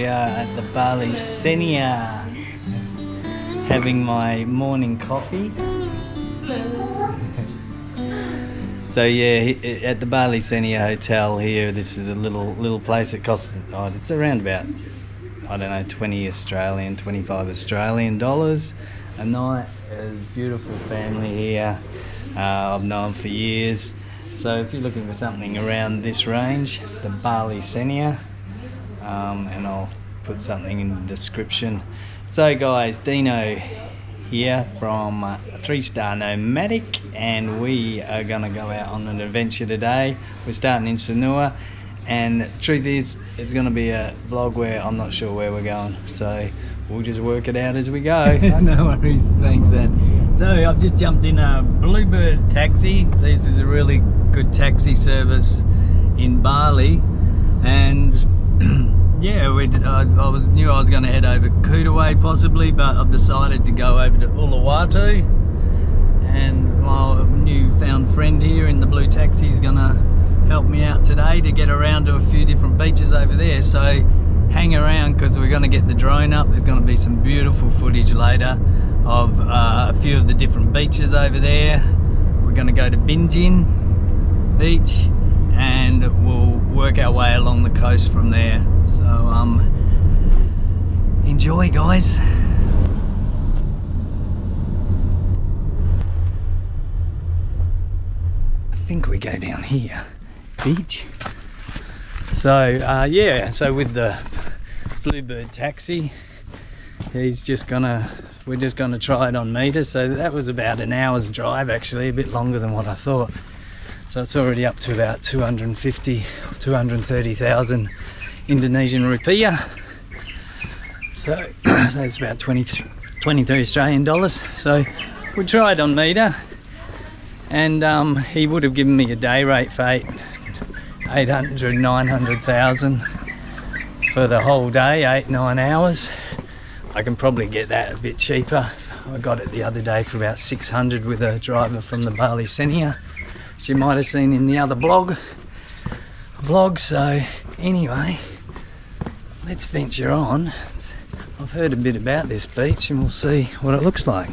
we are at the Bali Senia, having my morning coffee. So yeah, at the Bali Senia Hotel here, this is a little place. It costs, it's around about, I don't know, 25 Australian dollars a night. A beautiful family here. I've known for years. So if you're looking for something around this range, the Bali Senia, and I'll put something in the description. So guys, Dino here from 3-Star Nomadic, and we are gonna go out on an adventure today. We're starting in Sanua, and the truth is, it's gonna be a vlog where I'm not sure where we're going, so we'll just work it out as we go. No worries, thanks then. So I've just jumped in a Bluebird taxi. This is a really good taxi service in Bali, and yeah, I knew I was going to head over Kutaway possibly, but I've decided to go over to Uluwatu, and my newfound friend here in the blue taxi is going to help me out today to get around to a few different beaches over there. So hang around, because we're going to get the drone up. There's going to be some beautiful footage later of a few of the different beaches over there. We're going to go to Bingin Beach, and we'll work our way along the coast from there. So enjoy, guys. I think we go down here, beach. So yeah, so with the Bluebird taxi, we're just gonna try it on meters. So that was about an hour's drive, actually, a bit longer than what I thought. So it's already up to about 230,000 Indonesian rupiah. So that's about 23 Australian dollars. So we tried on meter, and he would have given me a day rate for 900,000 for the whole day, 8-9 hours. I can probably get that a bit cheaper. I got it the other day for about 600 with a driver from the Bali Senia, which you might have seen in the other vlog. So anyway, let's venture on. I've heard a bit about this beach, and we'll see what it looks like.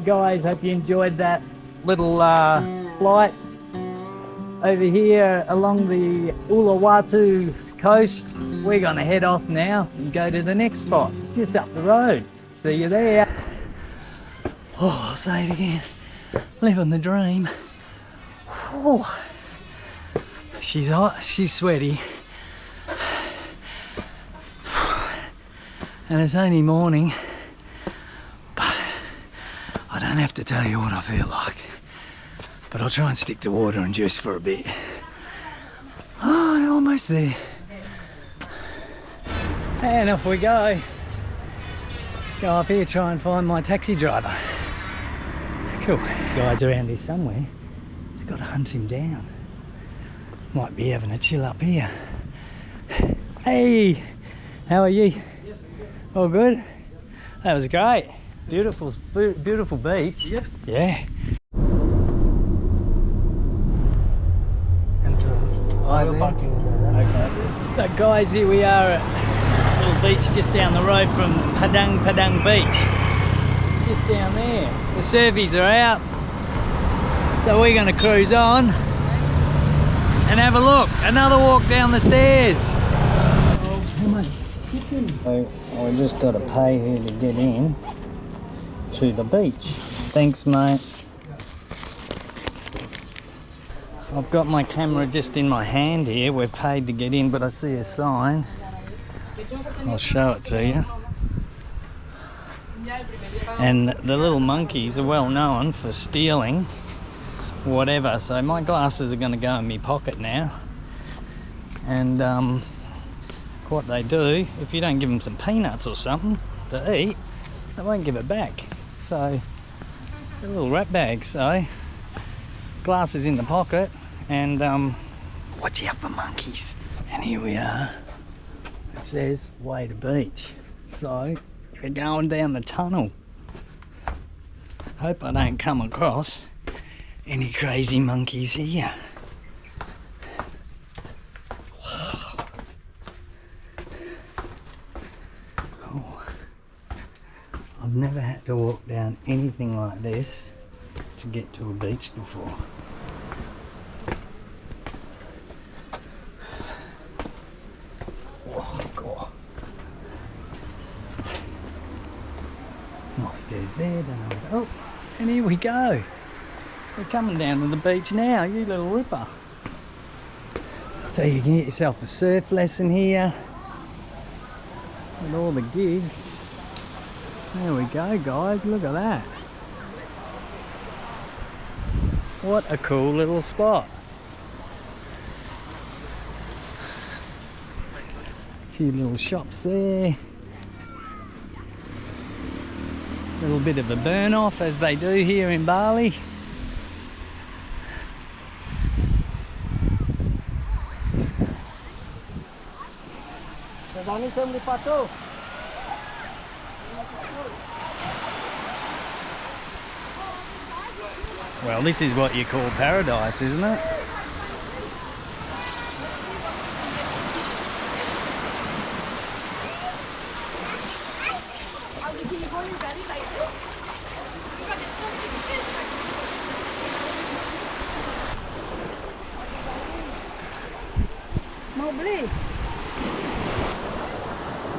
Guys, hope you enjoyed that little flight over here along the Uluwatu coast. We're going to head off now and go to the next spot just up the road. See you there. Oh, I'll say it again, living the dream. Oh, she's hot, she's sweaty, and it's only morning. I don't have to tell you what I feel like, but I'll try and stick to water and juice for a bit. Oh, I'm almost there. And off we go. Go up here, try and find my taxi driver. Cool. Guy's around here somewhere. Just got to hunt him down. Might be having a chill up here. Hey, how are you? All good? That was great. Beautiful beach. Yeah. Yeah. Parking. Okay. So guys, here we are at a little beach just down the road from Padang Padang Beach. just down there. The surveys are out. So we're going to cruise on and have a look. Another walk down the stairs. How much? So we just got to pay here to get in to the beach. Thanks, mate. I've got my camera just in my hand here. We're paid to get in, but I see a sign. I'll show it to you. And the little monkeys are well known for stealing whatever, so my glasses are going to go in my pocket now. And what they do, if you don't give them some peanuts or something to eat, they won't give it back. So a little rat bag, so glasses in the pocket, and watch out for monkeys. And here we are. It says way to beach, so we're going down the tunnel. Hope I don't come across any crazy monkeys here. Wow. Oh. I've never had to walk down anything like this to get to a beach before. Oh God. No stairs there, don't know. Oh, and here we go. We're coming down to the beach now, you little ripper. So you can get yourself a surf lesson here with all the gig. There we go, guys, look at that. What a cool little spot. A few little shops there. A little bit of a burn off, as they do here in Bali. Well, this is what you call paradise, isn't it?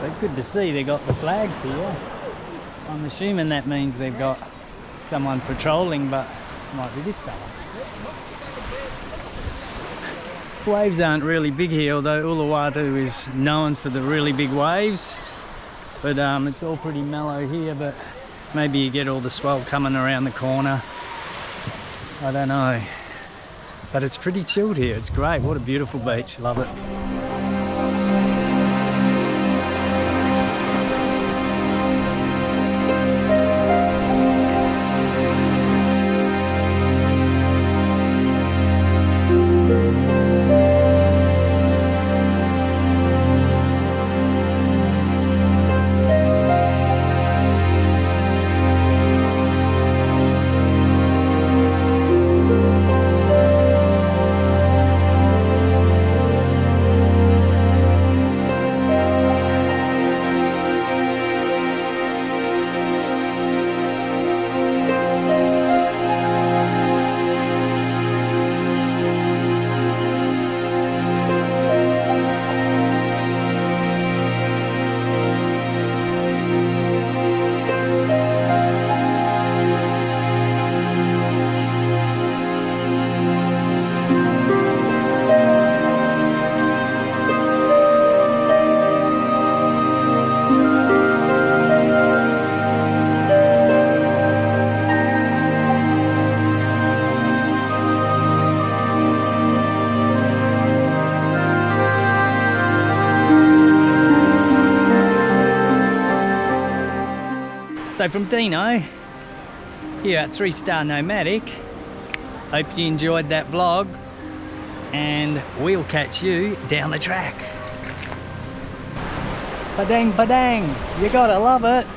But good to see they got the flags here. I'm assuming that means they've got someone patrolling, but it might be this fella. Waves aren't really big here, although Uluwatu is known for the really big waves. But it's all pretty mellow here, but maybe you get all the swell coming around the corner. I don't know. But it's pretty chilled here. It's great. What a beautiful beach. Love it. So from Dino, here at 3-Star Nomadic, hope you enjoyed that vlog, and we'll catch you down the track. Padang Padang, you gotta love it.